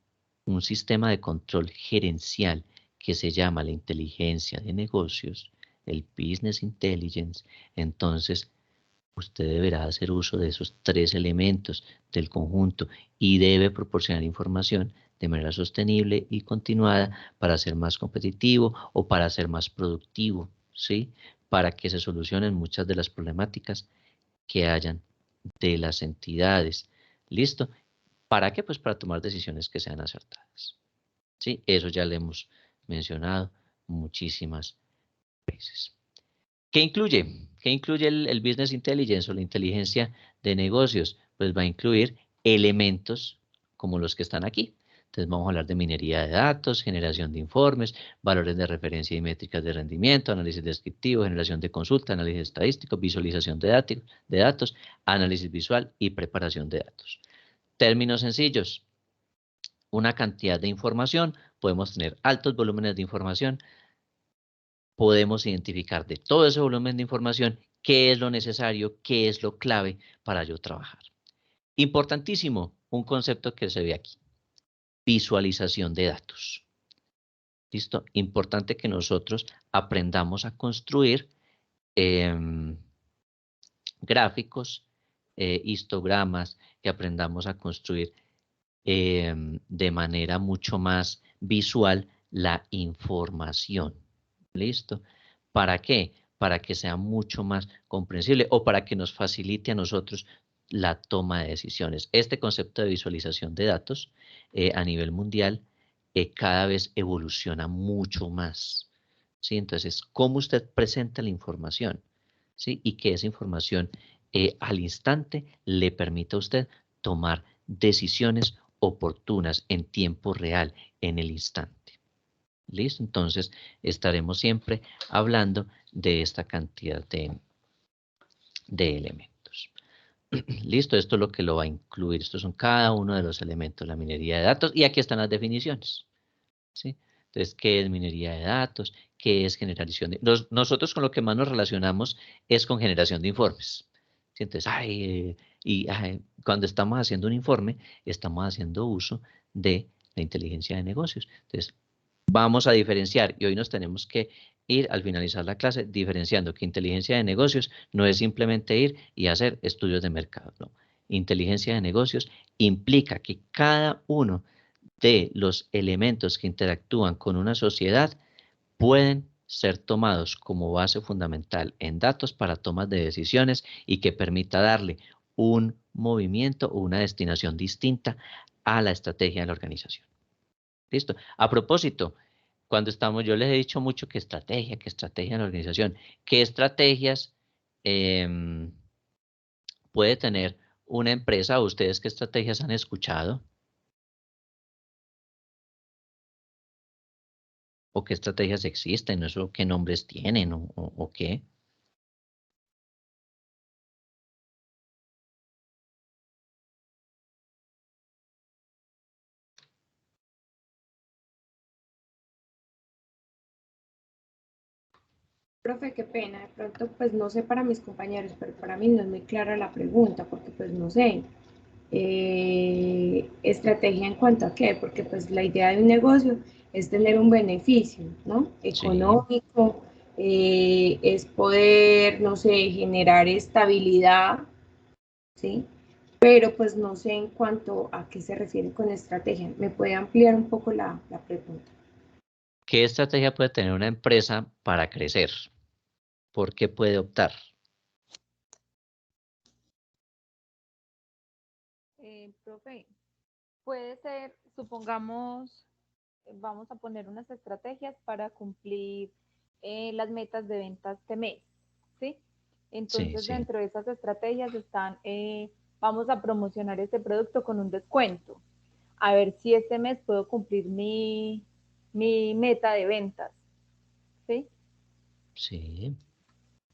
un sistema de control gerencial que se llama la inteligencia de negocios, el Business Intelligence, entonces usted deberá hacer uso de esos 3 elementos del conjunto y debe proporcionar información de manera sostenible y continuada para ser más competitivo o para ser más productivo, ¿sí? Para que se solucionen muchas de las problemáticas que hayan de las entidades. ¿Listo? ¿Para qué? Pues para tomar decisiones que sean acertadas. ¿Sí? Eso ya lo hemos mencionado muchísimas veces. ¿Qué incluye? ¿Qué incluye el Business Intelligence o la inteligencia de negocios? Pues va a incluir elementos como los que están aquí. Entonces vamos a hablar de minería de datos, generación de informes, valores de referencia y métricas de rendimiento, análisis descriptivo, generación de consulta, análisis estadístico, visualización de datos, análisis visual y preparación de datos. Términos sencillos. Una cantidad de información, podemos tener altos volúmenes de información, podemos identificar de todo ese volumen de información qué es lo necesario, qué es lo clave para yo trabajar. Importantísimo, un concepto que se ve aquí, visualización de datos. ¿Listo? Importante que nosotros aprendamos a construir gráficos, histogramas, que aprendamos a construir de manera mucho más visual la información. ¿Listo? ¿Para qué? Para que sea mucho más comprensible o para que nos facilite a nosotros la toma de decisiones. Este concepto de visualización de datos a nivel mundial cada vez evoluciona mucho más. ¿Sí? Entonces, ¿cómo usted presenta la información? ¿Sí? Y que esa información al instante le permita a usted tomar decisiones oportunas en tiempo real, en el instante. ¿Listo? Entonces, estaremos siempre hablando de esta cantidad de elementos. ¿Listo? Esto es lo que lo va a incluir. Estos son cada uno de los elementos, la minería de datos. Y aquí están las definiciones. ¿Sí? Entonces, ¿qué es minería de datos? ¿Qué es generación de...? Nosotros con lo que más nos relacionamos es con generación de informes. ¿Sí? Entonces, cuando estamos haciendo un informe, estamos haciendo uso de la inteligencia de negocios. Entonces, vamos a diferenciar y hoy nos tenemos que ir al finalizar la clase diferenciando que inteligencia de negocios no es simplemente ir y hacer estudios de mercado. No. Inteligencia de negocios implica que cada uno de los elementos que interactúan con una sociedad pueden ser tomados como base fundamental en datos para tomas de decisiones y que permita darle un movimiento o una destinación distinta a la estrategia de la organización. ¿Listo? A propósito, yo les he dicho mucho que estrategia en la organización. ¿Qué estrategias puede tener una empresa? ¿Ustedes qué estrategias han escuchado? ¿O qué estrategias existen? ¿Eso qué nombres tienen o qué? Profe, qué pena, de pronto pues no sé para mis compañeros, pero para mí no es muy clara la pregunta, porque pues no sé, estrategia en cuanto a qué, porque pues la idea de un negocio es tener un beneficio, ¿no? Económico, es poder, no sé, generar estabilidad, ¿sí? Pero pues no sé en cuanto a qué se refiere con estrategia. ¿Me puede ampliar un poco la pregunta? ¿Qué estrategia puede tener una empresa para crecer? ¿Por qué puede optar? Profe, puede ser, supongamos, vamos a poner unas estrategias para cumplir las metas de ventas este mes, ¿sí? Entonces, Sí. dentro de esas estrategias están, vamos a promocionar este producto con un descuento. A ver si este mes puedo cumplir mi meta de ventas, ¿sí? Sí.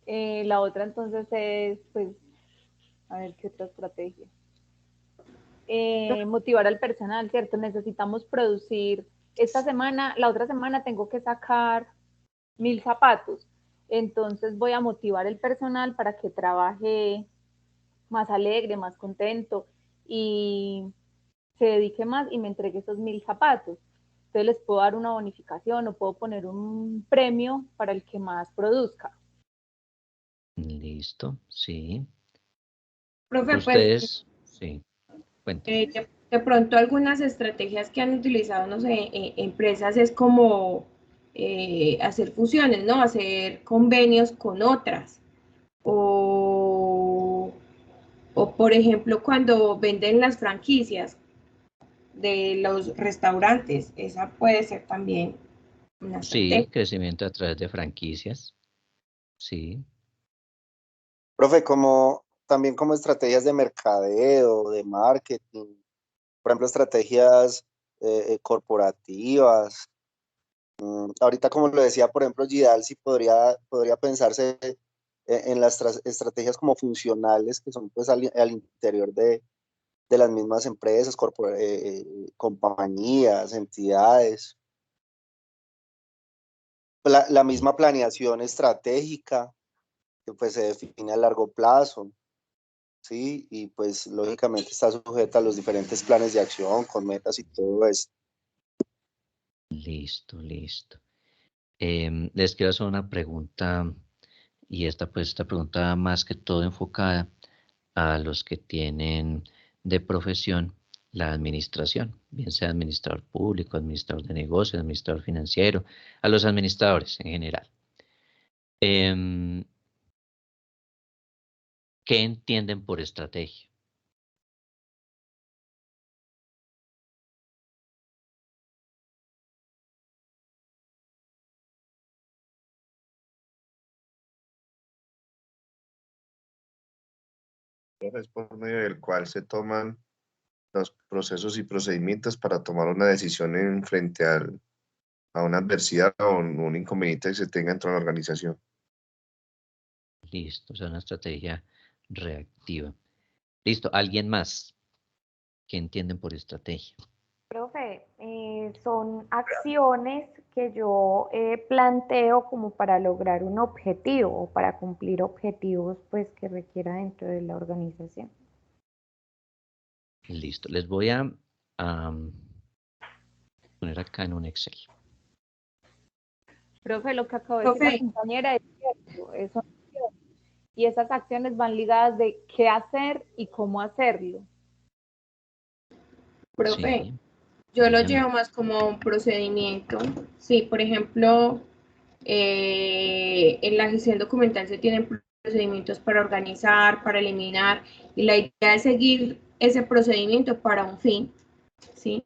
La otra entonces es, pues, a ver qué otra estrategia. Motivar al personal, ¿cierto? Necesitamos producir esta semana, la otra semana tengo que sacar 1000 zapatos. Entonces voy a motivar el personal para que trabaje más alegre, más contento y se dedique más y me entregue esos 1000 zapatos. Entonces les puedo dar una bonificación o puedo poner un premio para el que más produzca. Listo, sí. Profe, Ustedes, pues, sí, cuéntenme. de pronto algunas estrategias que han utilizado, no sé, empresas es como hacer fusiones, ¿no? Hacer convenios con otras. O por ejemplo, cuando venden las franquicias de los restaurantes, esa puede ser también una Sí, estrategia. crecimiento a través de franquicias. Sí. Profe, también como estrategias de mercadeo, de marketing, por ejemplo, estrategias corporativas. Ahorita, como lo decía, por ejemplo, Gidal, sí podría pensarse en las estrategias como funcionales que son pues al interior de las mismas empresas, compañías, entidades. La misma planeación estratégica que pues se define a largo plazo, ¿sí? Y pues lógicamente está sujeta a los diferentes planes de acción con metas y todo eso. Listo. Les quiero hacer una pregunta y esta pregunta más que todo enfocada a los que tienen de profesión la administración, bien sea administrador público, administrador de negocios, administrador financiero, a los administradores en general. ¿Qué entienden por estrategia? Es por medio del cual se toman los procesos y procedimientos para tomar una decisión en frente a una adversidad o un inconveniente que se tenga dentro de la organización. Listo, o sea, una estrategia reactiva. Listo, ¿alguien más? ¿Qué entienden por estrategia? Profe, son acciones que yo planteo como para lograr un objetivo o para cumplir objetivos pues que requiera dentro de la organización. Listo, les voy a poner acá en un Excel. Profe, lo que acabo de decir la compañera es cierto, son acciones y esas acciones van ligadas de qué hacer y cómo hacerlo. Profe, Sí, yo lo dígame. llevo más como un procedimiento. Sí, por ejemplo, En la gestión documental se tienen procedimientos para organizar, para eliminar, y la idea es seguir ese procedimiento para un fin, ¿sí?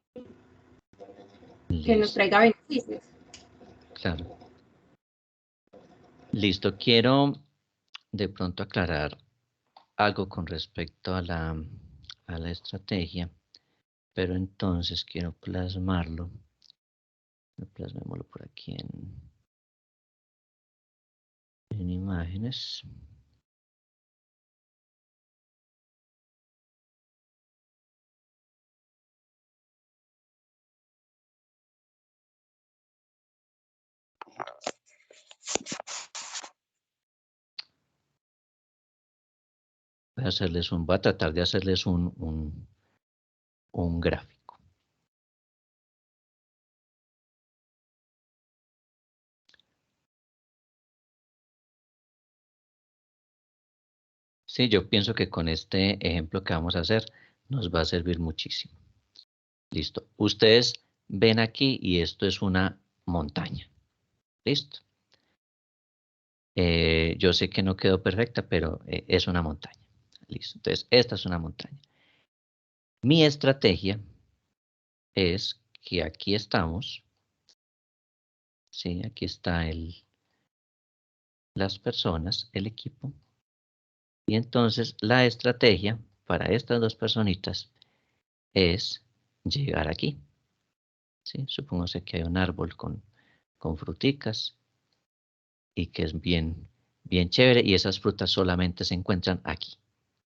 Que nos traiga beneficios. Claro. Listo. Quiero de pronto aclarar algo con respecto a la estrategia, pero entonces quiero plasmarlo. Plasmémoslo por aquí en imágenes. Voy a tratar de hacerles un gráfico. Sí, yo pienso que con este ejemplo que vamos a hacer nos va a servir muchísimo. Listo. Ustedes ven aquí y esto es una montaña. Listo. Yo sé que no quedó perfecta, pero es una montaña. Listo. Entonces, esta es una montaña. Mi estrategia es que aquí estamos. Sí, aquí está las personas, el equipo. Y entonces la estrategia para estas dos personitas es llegar aquí. ¿Sí? Supongamos que hay un árbol con fruticas y que es bien chévere y esas frutas solamente se encuentran aquí.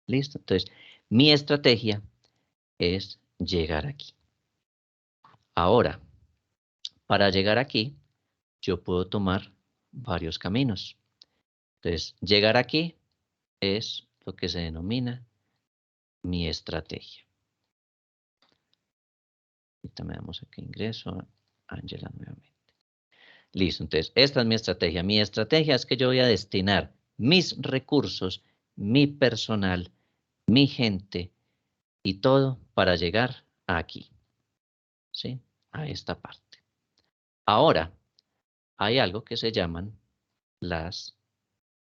¿Listo? Entonces, mi estrategia es llegar aquí. Ahora, para llegar aquí, yo puedo tomar varios caminos. Entonces, llegar aquí es lo que se denomina mi estrategia. Ahorita me damos aquí ingreso a Ángela nuevamente. Listo, entonces esta es mi estrategia. Mi estrategia es que yo voy a destinar mis recursos, mi personal, mi gente y todo para llegar aquí. ¿Sí? A esta parte. Ahora, hay algo que se llaman las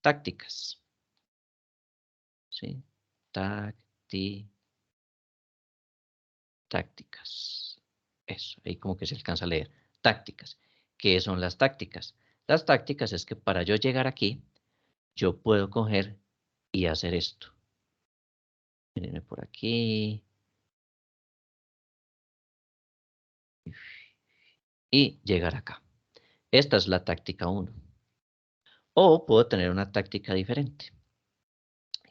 tácticas. ¿Sí? Tácticas. Eso, ahí como que se alcanza a leer. Tácticas. ¿Qué son las tácticas? Las tácticas es que para yo llegar aquí, yo puedo coger y hacer esto. Mírenme por aquí. Y llegar acá. Esta es la táctica 1. O puedo tener una táctica diferente.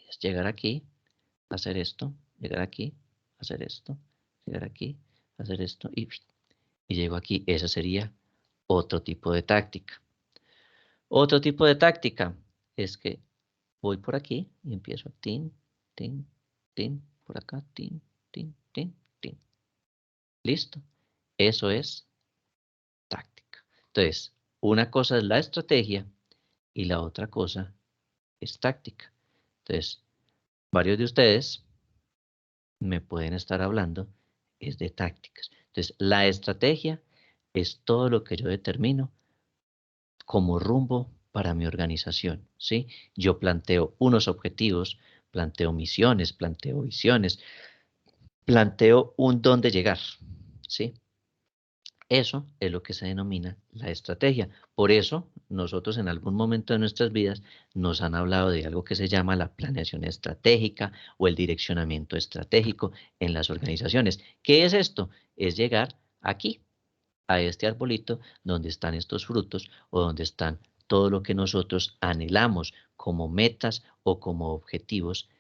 Es llegar aquí, hacer esto, llegar aquí, hacer esto, llegar aquí, hacer esto y llego aquí. Esa sería otro tipo de táctica. Otro tipo de táctica es que voy por aquí y empiezo tin, tin, tin, por acá, tin, tin, tin, tin. ¿Listo? Eso es táctica. Entonces, una cosa es la estrategia y la otra cosa es táctica. Entonces, varios de ustedes me pueden estar hablando es de tácticas. Entonces, la estrategia es todo lo que yo determino como rumbo para mi organización, ¿sí? Yo planteo unos objetivos, planteo misiones, planteo visiones, planteo un dónde llegar, ¿sí? Eso es lo que se denomina la estrategia. Por eso, nosotros en algún momento de nuestras vidas nos han hablado de algo que se llama la planeación estratégica o el direccionamiento estratégico en las organizaciones. ¿Qué es esto? Es llegar aquí, a este arbolito donde están estos frutos o donde están todo lo que nosotros anhelamos como metas o como objetivos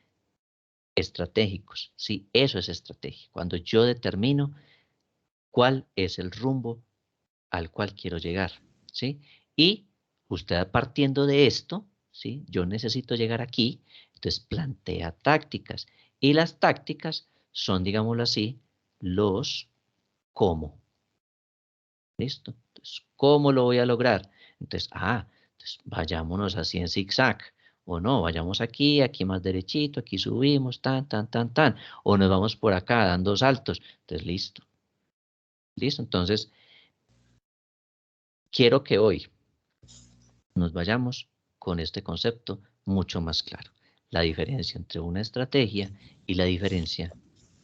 estratégicos. Sí, eso es estrategia. Cuando yo determino cuál es el rumbo al cual quiero llegar, ¿sí? Y usted partiendo de esto, ¿sí? Yo necesito llegar aquí, entonces plantea tácticas. Y las tácticas son, digámoslo así, los cómo. ¿Listo? Entonces, ¿cómo lo voy a lograr? Entonces, entonces vayámonos así en zigzag. O no, vayamos aquí, aquí más derechito, aquí subimos, tan, tan, tan, tan. O nos vamos por acá dando saltos. Entonces, listo. Listo, entonces, quiero que hoy nos vayamos con este concepto mucho más claro. La diferencia entre una estrategia y la diferencia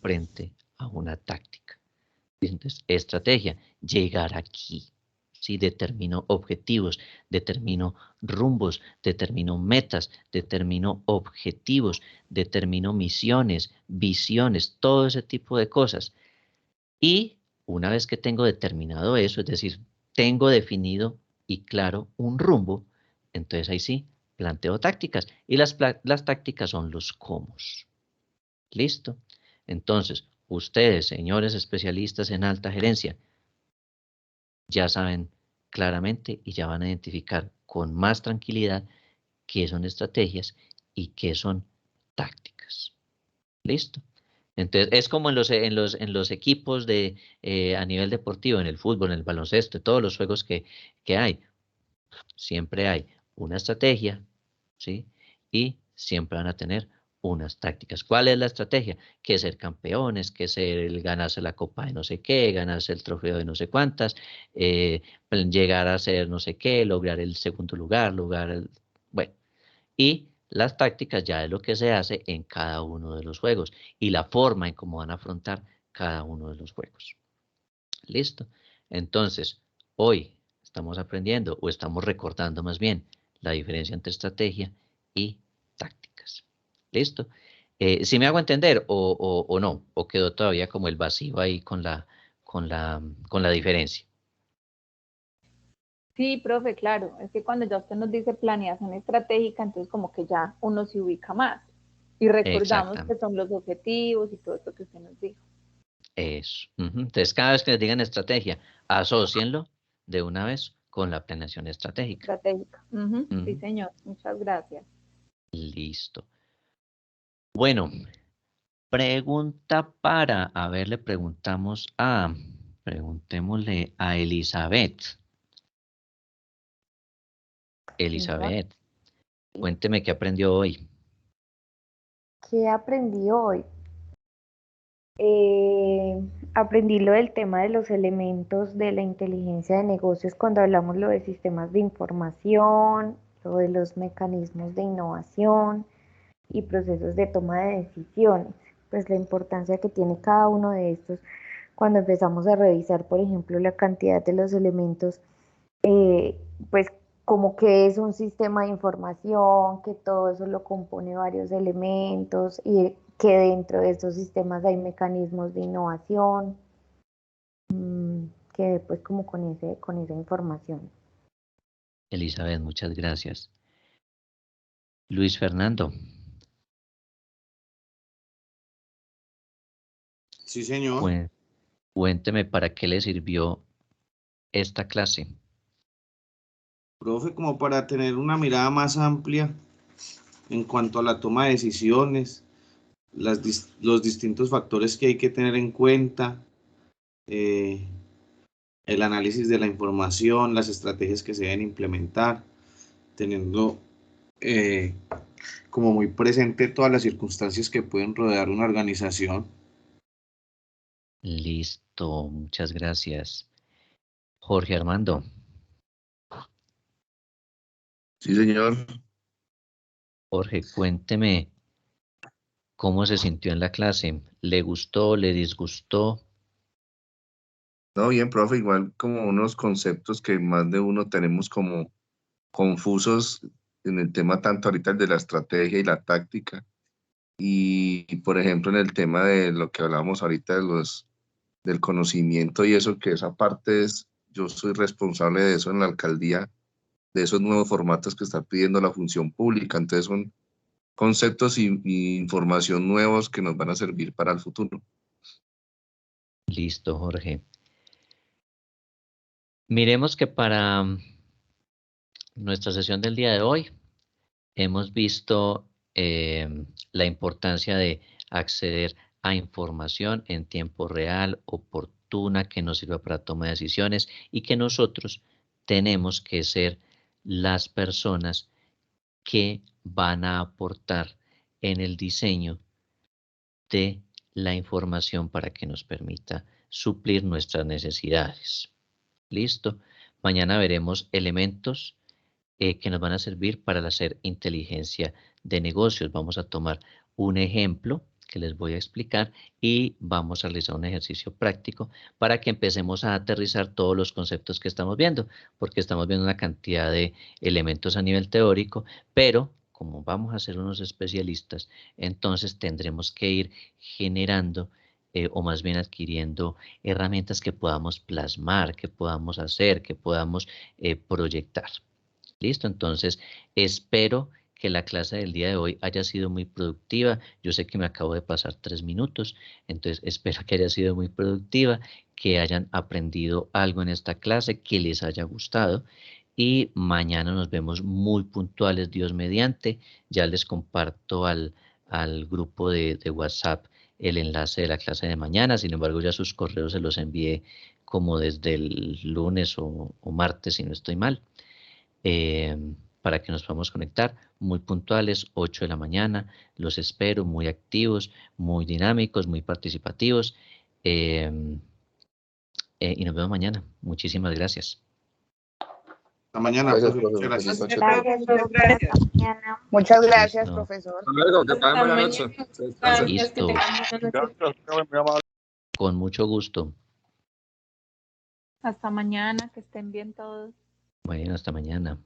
frente a una táctica. Entonces, estrategia, llegar aquí. ¿Sí? Determino objetivos, determino rumbos, determino metas, determino objetivos, determino misiones, visiones, todo ese tipo de cosas. Y una vez que tengo determinado eso, es decir, tengo definido y claro un rumbo, entonces ahí sí, planteo tácticas. Y las tácticas son los cómo. ¿Listo? Entonces, ustedes, señores especialistas en alta gerencia, ya saben claramente y ya van a identificar con más tranquilidad qué son estrategias y qué son tácticas. ¿Listo? Entonces, es como en los equipos de, a nivel deportivo, en el fútbol, en el baloncesto, en todos los juegos que hay. Siempre hay una estrategia, ¿sí? Y siempre van a tener unas tácticas. ¿Cuál es la estrategia? Que ser campeones, que ser el ganarse la copa de no sé qué, ganarse el trofeo de no sé cuántas, llegar a ser no sé qué, lograr el segundo lugar, bueno. Y las tácticas ya es lo que se hace en cada uno de los juegos y la forma en cómo van a afrontar cada uno de los juegos. ¿Listo? Entonces, hoy estamos aprendiendo o estamos recordando más bien la diferencia entre estrategia y tácticas. ¿Listo? ¿Sí me hago entender o no? ¿O quedó todavía como el vacío ahí con la diferencia? Sí, profe, claro. Es que cuando ya usted nos dice planeación estratégica, entonces como que ya uno se ubica más. Y recordamos que Exactamente. son los objetivos y todo esto que usted nos dijo. Eso. Entonces, cada vez que les digan estrategia, asócienlo de una vez con la planeación estratégica. Estratégica. Sí, señor. Muchas gracias. Listo. Bueno, pregunta a ver, preguntémosle a Elizabeth. Elizabeth, cuénteme qué aprendió hoy. ¿Qué aprendí hoy? Aprendí lo del tema de los elementos de la inteligencia de negocios cuando hablamos lo de sistemas de información, lo de los mecanismos de innovación y procesos de toma de decisiones. Pues la importancia que tiene cada uno de estos cuando empezamos a revisar, por ejemplo, la cantidad de los elementos, pues como que es un sistema de información, que todo eso lo compone varios elementos y que dentro de estos sistemas hay mecanismos de innovación, que pues como con esa información. Elizabeth, muchas gracias. Luis Fernando. Sí, señor. Cuénteme para qué le sirvió esta clase. Profe, como para tener una mirada más amplia en cuanto a la toma de decisiones, los distintos factores que hay que tener en cuenta, el análisis de la información, las estrategias que se deben implementar, teniendo como muy presente todas las circunstancias que pueden rodear una organización. Listo, muchas gracias. Jorge Armando. Sí, señor. Jorge, cuénteme cómo se sintió en la clase. ¿Le gustó, le disgustó? No, bien, profe, igual como unos conceptos que más de uno tenemos como confusos en el tema tanto ahorita el de la estrategia y la táctica. Y por ejemplo, en el tema de lo que hablábamos ahorita del conocimiento y eso, que esa parte yo soy responsable de eso en la alcaldía, de esos nuevos formatos que está pidiendo la función pública. Entonces son conceptos y información nuevos que nos van a servir para el futuro. Listo, Jorge. Miremos que para nuestra sesión del día de hoy hemos visto la importancia de acceder a información en tiempo real, oportuna, que nos sirva para toma de decisiones y que nosotros tenemos que ser las personas que van a aportar en el diseño de la información para que nos permita suplir nuestras necesidades. ¿Listo? Mañana veremos elementos que nos van a servir para hacer inteligencia de negocios. Vamos a tomar un ejemplo que les voy a explicar y vamos a realizar un ejercicio práctico para que empecemos a aterrizar todos los conceptos que estamos viendo, porque estamos viendo una cantidad de elementos a nivel teórico, pero como vamos a ser unos especialistas, entonces tendremos que ir generando o más bien adquiriendo herramientas que podamos plasmar, que podamos hacer, que podamos proyectar. ¿Listo? Entonces, espero que la clase del día de hoy haya sido muy productiva. Yo sé que me acabo de pasar 3 minutos, entonces espero que haya sido muy productiva, que hayan aprendido algo en esta clase, que les haya gustado. Y mañana nos vemos muy puntuales, Dios mediante. Ya les comparto al grupo de WhatsApp el enlace de la clase de mañana. Sin embargo, ya sus correos se los envié como desde el lunes o martes, si no estoy mal. Para que nos podamos conectar muy puntuales, 8 de la mañana. Los espero muy activos, muy dinámicos, muy participativos. Y nos vemos mañana. Muchísimas gracias. Hasta mañana. Gracias, Profesor. profesor. Muchas Feliz gracias. noche a todos. Gracias. Muchas gracias, Listo. profesor. Hasta luego, que pasen buena Hasta noche. mañana. Descansen. Listo. Que tengan buenas noches. Con mucho gusto. Hasta mañana, que estén bien todos. Bueno, hasta mañana.